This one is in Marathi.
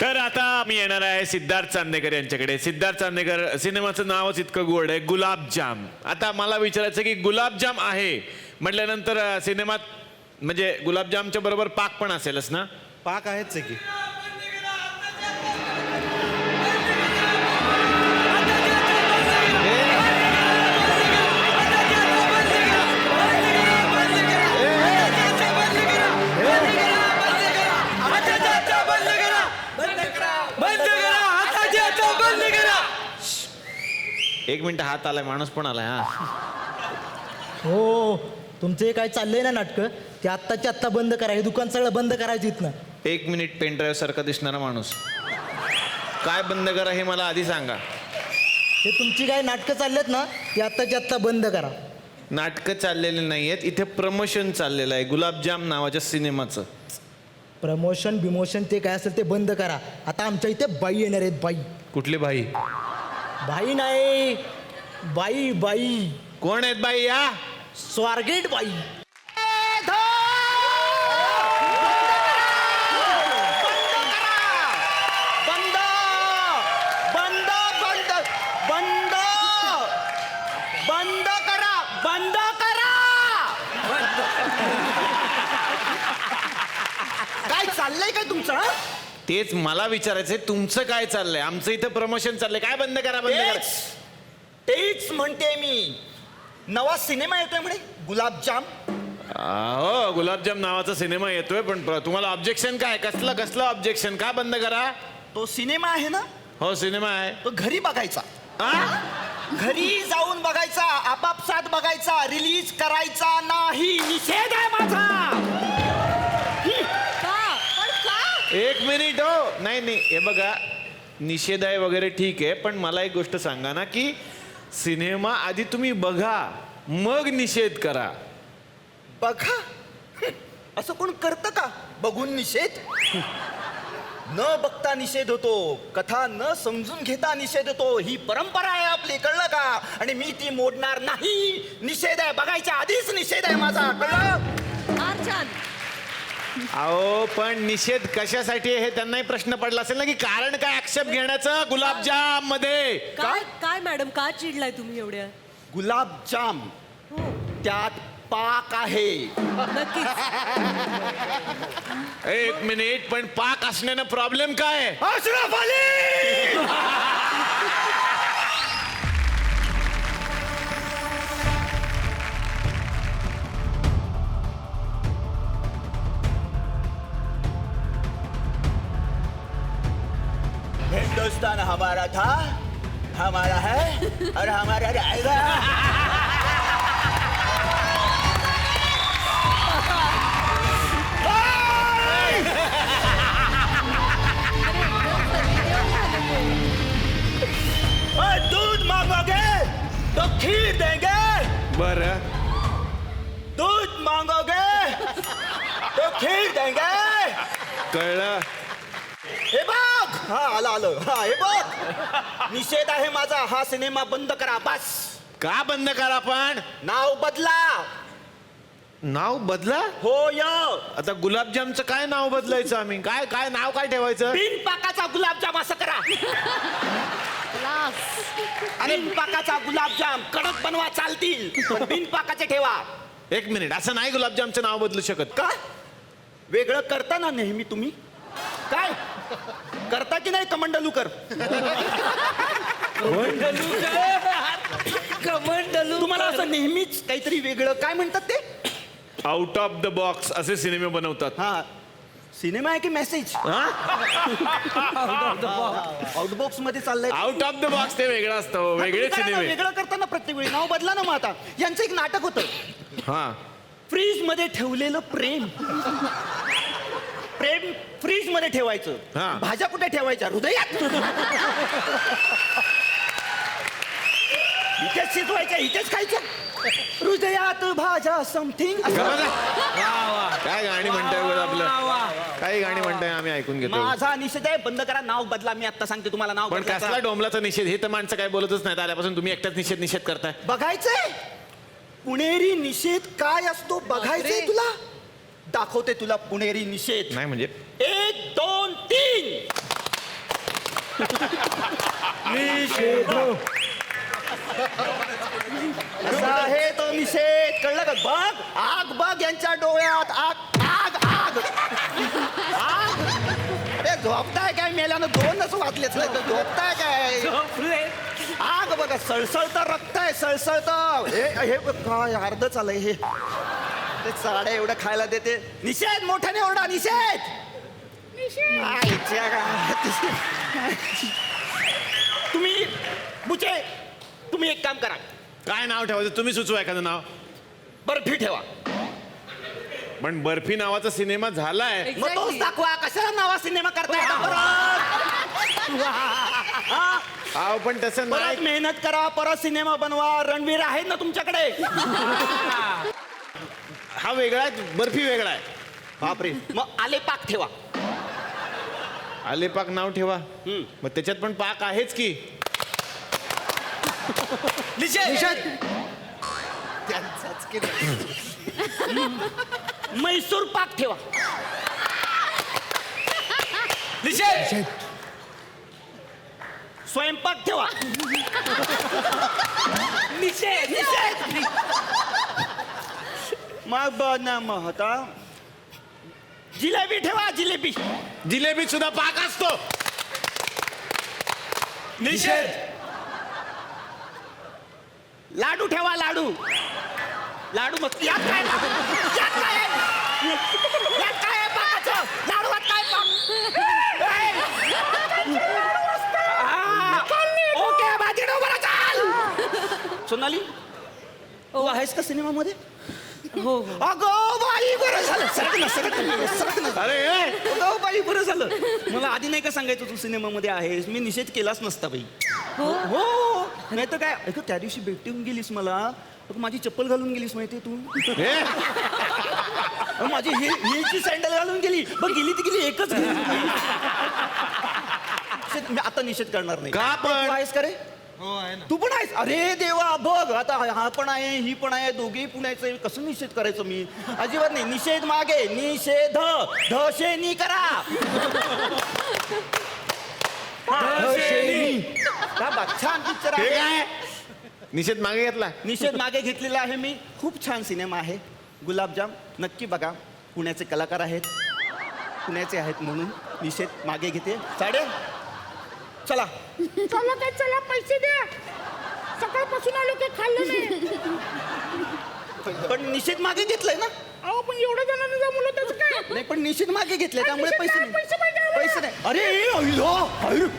तर आता मी येणार आहे सिद्धार्थ चांदेकर यांच्याकडे. सिद्धार्थ चांदेकर, सिनेमाचं नावच इतकं गोड आहे, गुलाबजाम. आता मला विचारायचं की गुलाबजाम आहे म्हटल्यानंतर सिनेमात म्हणजे गुलाबजामच्या बरोबर पाक पण असेलच ना? पाक आहेच आहे की. एक मिनिट, हात आलाय, माणूस पण आलाय. हा, हो, तुमचं हे काय चाललंय ना नाटकं, ते आत्ताच्या आत्ता बंद करा. हे दुकान सगळं बंद करायचं इथनं. एक मिनिट. पेनड्राईव्ह सारखा दिसणारा माणूस, काय बंद करा हे मला आधी सांगा. हे तुमची काय नाटकं चाललेत ना, ते आत्ताच्या आत्ता बंद करा. नाटकं चाललेले नाही आहेत, इथे प्रमोशन चाललेलं आहे गुलाबजाम नावाच्या सिनेमाचं. प्रमोशन बिमोशन ते काय असेल ते बंद करा. आता आमच्या इथे बाई येणार आहेत. बाई. कुठली बाई? बाई नाही, बाई बाई. कोण आहेत बाई? या स्वारगेट बाई. काय चाललंय काय तुमचं? तेच मला विचारायचंय, तुमचं काय चाललंय? आमचं इथं प्रमोशन चाललंय, काय बंद करा बंद करा. तेच म्हणते मी, नवा सिनेमा येतोय म्हणे गुलाबजाम. हो, गुलाबजाम नावाचा सिनेमा येतोय, पण तुम्हाला ऑब्जेक्शन काय? कसलं ऑब्जेक्शन? का बंद करा? तो सिनेमा आहे ना? हो, सिनेमा आहे. तो घरी बघायचा. हा? घरी जाऊन बघायचा, आपापसात बघायचा, रिलीज करायचा नाही. निषेध आहे माझा. एक मिनिट. हो, नाही नाही, हे बघा, निषेध आहे वगैरे ठीक आहे, पण मला एक गोष्ट सांगा ना की सिनेमा आधी तुम्ही बघा, मग निषेध करा. बघा, असं कोण करतं का? बघून निषेध? न बघता निषेध होतो, कथा न समजून घेता निषेध होतो. ही परंपरा आहे आपली, कळलं का? आणि मी ती मोडणार नाही. निषेध आहे, बघायच्या आधीच निषेध आहे माझा, कळलं? फार छान. अहो, पण निषेध कशासाठी आहे हे त्यांनाही प्रश्न पडला असेल ना, की कारण काय आक्षेप घेण्याचं गुलाबजाम मध्ये? काय काय मॅडम, का चिडलाय तुम्ही एवढ्या? गुलाबजाम, हो, त्यात पाक आहे. नक्कीच. एक मिनिट, पण पाक असण्यानं प्रॉब्लेम काय? अशरफ अली! हिंदुस्तान हमारा था, हमारा है और हमारा रहेगा. दूध मांगोगे तो खीर देंगे. बरं, दूध मांगोगे तो खीर देंगे. कळलं. हे बघ, हा आलं. हा, हे बघ, निषेध आहे माझा. हा सिनेमा बंद करा बस. का बंद करा? पण नाव बदला. नाव बदला? हो य आता गुलाबजामचं काय नाव बदलायचं आम्ही? काय काय नाव काय ठेवायचं? बिन पाकाचा गुलाबजाम असं करा. आणि पाकाचा गुलाबजाम कडक बनवा, चालतील, पण बिन पाकाचे ठेवा. एक मिनिट, असं नाही गुलाबजामचं नाव बदलू शकत. का? वेगळं करता ना नेहमी तुम्ही. काय करता की नाही? कमंडलूकर. तुम्हाला असं नेहमीच काहीतरी वेगळं, काय म्हणतात ते, आउट ऑफ द बॉक्स असे सिनेमे बनवतात. हा, सिनेमा आहे की मेसेज? आउटबॉक्स मध्ये चाललंय. आउट ऑफ द बॉक्स ते वेगळं असतं, वेगळे सिनेमे. वेगळं करताना प्रत्येक वेळी नाव बदला ना. मग आता यांचं एक नाटक होतं, हा, फ्रीज मध्ये ठेवलेलं प्रेम. प्रेम फ्रीज मध्ये ठेवायचं. हा. भाज्या कुठे ठेवायच्या? हृदयात. इथेच शिजवायच्या, इथेच खायच्या. हृदयात भाज्या समथिंग. काय गाणी म्हणताय बरं आपलं? काही गाणी म्हणताय, आम्ही ऐकून घेतो. माझा निषेध आहे, बंद करा. नाव बदला. मी आता सांगते तुम्हाला नाव पण बदलायचं. कसला डोंबलाचा निषेध? हे तर माणसं काय बोलतच नाही आल्यापासून. तुम्ही एकटाच निषेध करताय. बघायचंय पुणेरी निषेध काय असतो, बघायचंय तुला. दाखवते तुला पुणेरी निषेध. नाही म्हणजे 1 2 3 निषेध असा आहे तो निषेध, कळलं का? बघ आग, बघ यांच्या डोळ्यात आग आग आग आग. अरे झोपताय काय? मेल्यानं 2च वाजलेच नाही तर झोपताय काय? आग बघा, सळसळतं रक्त आहे, सळसळतं. हे बघ, काय अर्ध चालय हे. ते साड्या एवढं खायला देते. निषेध, मोठ्याने ओरडा, निषेध. आईच्या गावात. तुम्ही बुचे, तुम्ही एक काम करा, काय नाव ठेवायचं? तुम्ही सुचवा एखादं नाव. बर्फी ठेवा. पण बर्फी नावाचा सिनेमा झालाय. मग तोच Exactly. दाखवा. कशाला नावा सिनेमा करताय आता परत? हा? अहो पण तसं परत नाही. मेहनत करा, परत सिनेमा बनवा. रणवीर आहे ना तुमच्याकडे? हा वेगळा आहे, बर्फी वेगळा आहे. बापरे. मग आले पाक ठेवा. आले पाक नाव ठेवा. मग त्याच्यात पण पाक आहेच की. त्यांचाच केलं. म्हैसूर पाक ठेवा. स्वयंपाक ठेवा. निषेध. मग बना मग आता जिलेबी ठेवा. जिलेबी. जिलेबीत सुद्धा पाक असतो. निषेध. लाडू ठेवा. लाडू. लाडू मग यात काय? यात काय आहे? यात काय आहे पाकाचं? लाडूवात काय पाक? ओके, बाजी बरं चाल. सोनाली, तू आहेस का सिनेमामध्ये? हो अगो बाई, बरं झालं. सरक ना, सरक ना, सरक ना. अरे ए! अगो बाई, बरं झालं. मला आधी नाही का सांगायचं तू सिनेमामध्ये आहेस? मी निषेध केलाच नसता बाई. हो, नाही तर काय. ऐक, त्या दिवशी भेटून गेलीस मला, अगं, माझी चप्पल घालून गेलीस माहिती तू. ए! अगं, माझी हिलची सँडल घालून गेली. बघ, गेली ती गेली, एकच गेली. मी आता निषेध करणार नाही. का पण? तू आहेस का रे? तू पण आहेस? अरे देवा, बघ आता हा पण आहे, ही पण आहे, दोघेही पुण्याचं. कसं निषेध करायचं मी? अजिबात नाही. निषेध मागे. निषेध. धशेनी करा. का बा, छान पिक्चर हे आहे. काय? निषेध मागे घेतला. निषेध मागे घेतलेला आहे मी. खूप छान सिनेमा आहे. गुलाबजाम नक्की बघा. पुण्याचे कलाकार आहेत, पुण्याचे आहेत म्हणून निषेध मागे घेते. साडे चला. चला काय, चला पैसे द्या. सकाळपासून आलो की खाल्लं नाही. पण निषेध मागे घेतलंय ना? अहो पण एवढ्या जणांनी जमवलं त्याचं काय? नाही, पण निषेध मागे घेतलंय त्यामुळे निषेध पैसे काय? नाही. पैसे पाहिजे आम्हाला. पैसे नाही. अरे अहिलो, अहिलो,